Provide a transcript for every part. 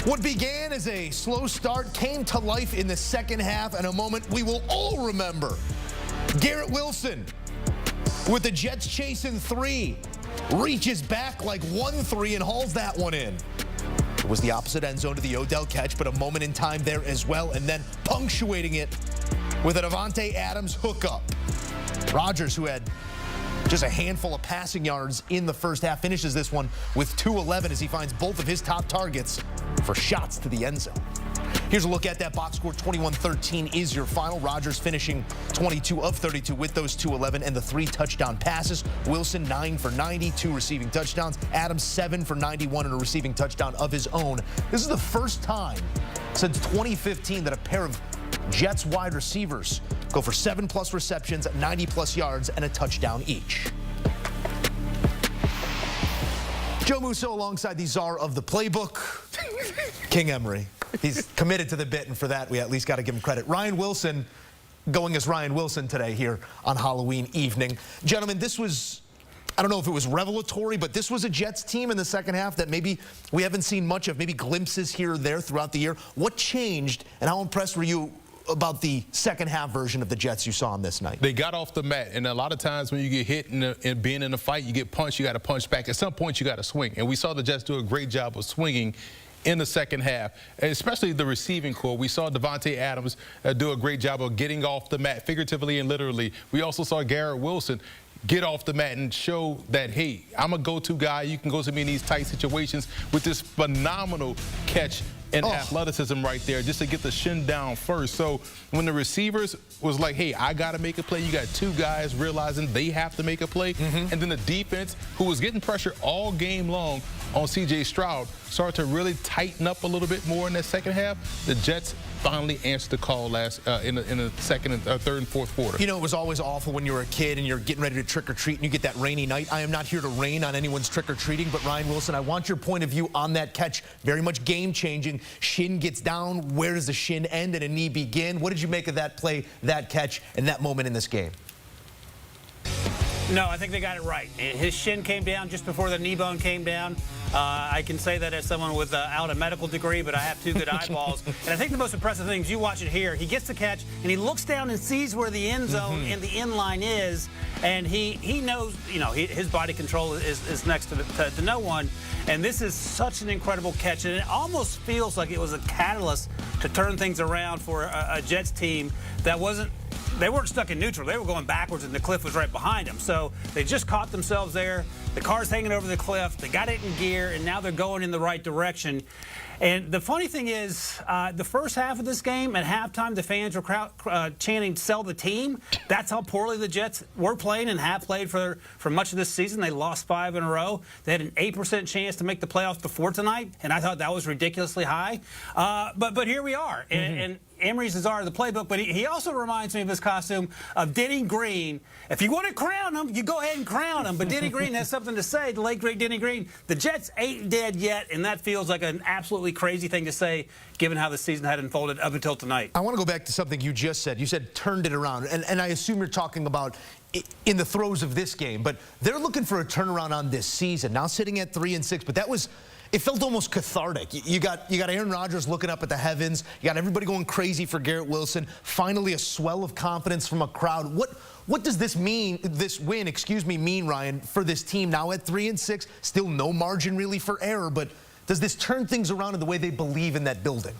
What began as a slow start came to life in the second half, and a moment we will all remember. Garrett Wilson, with the Jets chasing three, reaches back like 1-3 and hauls that one in. It was the opposite end zone to the Odell catch, but a moment in time there as well, and then punctuating it with a Davante Adams hookup. Rodgers, who had just a handful of passing yards in the first half, finishes this one with 211 as he finds both of his top targets for shots to the end zone. Here's a look at that box score. 21-13 is your final. Rodgers finishing 22 of 32 with those 211 and the 3 touchdown passes. Wilson 9 for 90, 2 receiving touchdowns. Adams 7 for 91 and a receiving touchdown of his own. This is the first time since 2015 that a pair of Jets wide receivers go for 7+ receptions, 90+ yards, and a touchdown each. Joe Musso alongside the czar of the playbook, King Emory. He's committed to the bit, and for that, we at least got to give him credit. Ryan Wilson going as Ryan Wilson today here on Halloween evening. Gentlemen, this was, I don't know if it was revelatory, but this was a Jets team in the second half that maybe we haven't seen much of, maybe glimpses here or there throughout the year. What changed, and how impressed were you about the second half version of the Jets you saw on this night? They got off the mat, and a lot of times when you get hit and being in a fight, you get punched, you got to punch back. At some point, you got to swing, and we saw the Jets do a great job of swinging in the second half, especially the receiving core. We saw Davante Adams do a great job of getting off the mat, figuratively and literally. We also saw Garrett Wilson get off the mat and show that, hey, I'm a go-to guy. You can go to me in these tight situations with this phenomenal catch and athleticism right there just to get the shin down first. So when the receivers was like, hey, I got to make a play, you got 2 guys realizing they have to make a play. And then the defense, who was getting pressure all game long on C.J. Stroud, started to really tighten up a little bit more in that second half. The Jets finally answered the call in the second and third and fourth quarter. You know, it was always awful when you were a kid and you're getting ready to trick or treat and you get that rainy night. I am not here to rain on anyone's trick or treating, but Ryan Wilson, I want your point of view on that catch. Very much game changing. Shin gets down. Where does the shin end and a knee begin? What did you make of that play, that catch, and that moment in this game? No, I think they got it right. His shin came down just before the knee bone came down. I can say that as someone without a medical degree, but I have 2 good eyeballs. And I think the most impressive thing is you watch it here. He gets the catch, and he looks down and sees where the end zone and the end line is, and he knows, you know, his body control is next to no one. And this is such an incredible catch, and it almost feels like it was a catalyst to turn things around for a Jets team that wasn't. They weren't stuck in neutral. They were going backwards, and the cliff was right behind them. So they just caught themselves there. The car's hanging over the cliff. They got it in gear, and now they're going in the right direction. And the funny thing is, the first half of this game, at halftime, the fans were chanting, "Sell the team." That's how poorly the Jets were playing and have played for much of this season. They lost 5 in a row. They had an 8% chance to make the playoffs before tonight, and I thought that was ridiculously high. But here we are. And Emory's the czar of the playbook, but he also reminds me of his costume of Denny Green. If you want to crown him, you go ahead and crown him. But Denny Green has something to say, the late, great Denny Green. The Jets ain't dead yet, and that feels like an absolutely crazy thing to say, given how the season had unfolded up until tonight. I want to go back to something you just said. You said turned it around, and I assume you're talking about in the throes of this game, but they're looking for a turnaround on this season. Now sitting at 3-6, but that was... It felt almost cathartic. You got Aaron Rodgers looking up at the heavens. You got everybody going crazy for Garrett Wilson. Finally, a swell of confidence from a crowd. What does this mean? This win, mean, Ryan, for this team now at 3-6? Still no margin really for error, but does this turn things around in the way they believe in that building?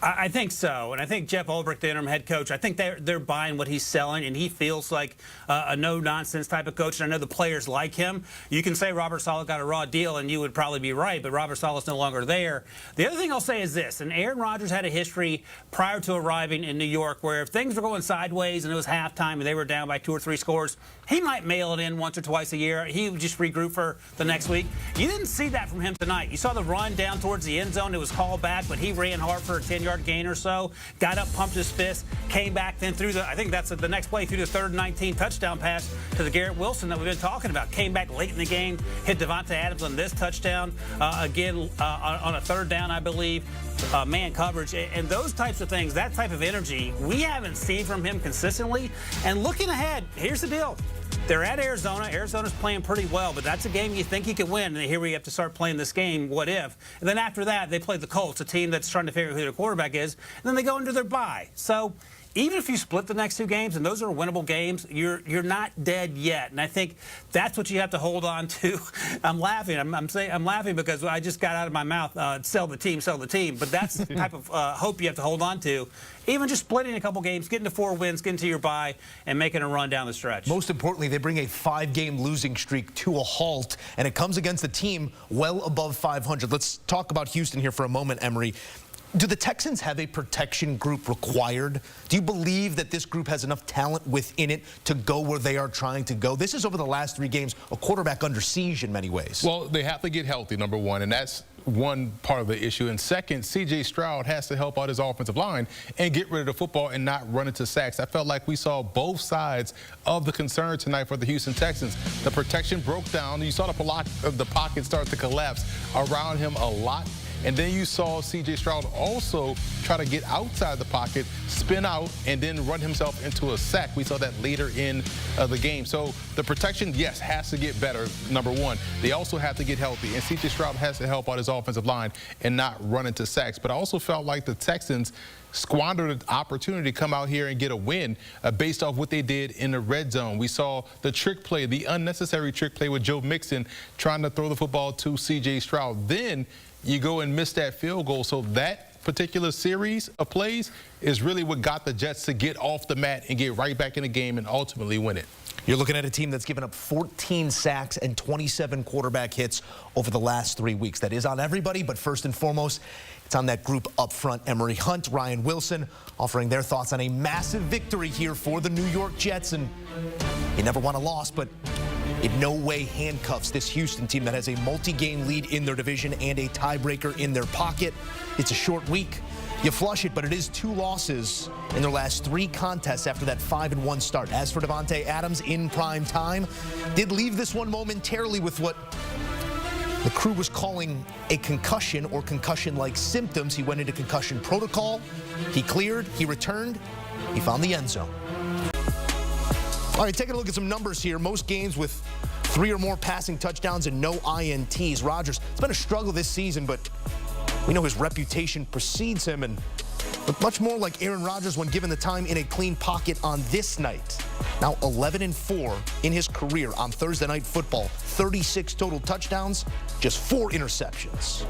I think so, and I think Jeff Ulbrich, the interim head coach, I think they're buying what he's selling, and he feels like a no-nonsense type of coach, and I know the players like him. You can say Robert Saleh got a raw deal, and you would probably be right, but Robert Saleh's no longer there. The other thing I'll say is this, and Aaron Rodgers had a history prior to arriving in New York where if things were going sideways and it was halftime and they were down by 2 or 3 scores, he might mail it in once or twice a year. He would just regroup for the next week. You didn't see that from him tonight. You saw the run down towards the end zone. It was called back, but he ran hard for a 10-yard gain or so, got up, pumped his fist, came back, then threw I think that's the next play, threw the 3rd and 19 touchdown pass to the Garrett Wilson that we've been talking about. Came back late in the game, hit Davante Adams on this touchdown, again on a 3rd down, I believe. Man coverage, and those types of things, that type of energy, we haven't seen from him consistently. And looking ahead, here's the deal. They're at Arizona. Arizona's playing pretty well, but that's a game you think you could win. And here we have to start playing this game, what if? And then after that, they play the Colts, a team that's trying to figure out who their quarterback is. And then they go into their bye. So even if you split the next two games, and those are winnable games, you're not dead yet. And I think that's what you have to hold on to. I'm laughing. I'm laughing because I just got out of my mouth, sell the team, sell the team. But that's the type of hope you have to hold on to. Even just splitting a couple games, getting to 4 wins, getting to your bye, and making a run down the stretch. Most importantly, they bring a 5-game losing streak to a halt, and it comes against a team well above 500. Let's talk about Houston here for a moment, Emory. Do the Texans have a protection group required? Do you believe that this group has enough talent within it to go where they are trying to go? This is, over the last 3 games, a quarterback under siege in many ways. Well, they have to get healthy, number one, and that's one part of the issue. And second, C.J. Stroud has to help out his offensive line and get rid of the football and not run into sacks. I felt like we saw both sides of the concern tonight for the Houston Texans. The protection broke down. You saw the pocket start to collapse around him a lot. And then you saw C.J. Stroud also try to get outside the pocket, spin out, and then run himself into a sack. We saw that later in the game. So the protection, yes, has to get better, number one. They also have to get healthy, and C.J. Stroud has to help out his offensive line and not run into sacks. But I also felt like the Texans squandered the opportunity to come out here and get a win based off what they did in the red zone. We saw the trick play, the unnecessary trick play with Joe Mixon trying to throw the football to C.J. Stroud. Then you go and miss that field goal. So that particular series of plays is really what got the Jets to get off the mat and get right back in the game and ultimately win it. You're looking at a team that's given up 14 sacks and 27 quarterback hits over the last 3 weeks. That is on everybody, but first and foremost, it's on that group up front. Emory Hunt, Ryan Wilson, offering their thoughts on a massive victory here for the New York Jets. And you never want a loss, but in no way handcuffs this Houston team that has a multi-game lead in their division and a tiebreaker in their pocket. It's a short week. You flush it, but it is 2 losses in their last 3 contests after that 5-1 start. As for Davante Adams in prime time, did leave this one momentarily with what the crew was calling a concussion or concussion-like symptoms. He went into concussion protocol. He cleared. He returned. He found the end zone. All right, taking a look at some numbers here. Most games with 3 or more passing touchdowns and no INTs. Rodgers, it's been a struggle this season, but we know his reputation precedes him, and looked much more like Aaron Rodgers when given the time in a clean pocket on this night. Now 11-4 in his career on Thursday Night Football. 36 total touchdowns, just 4 interceptions.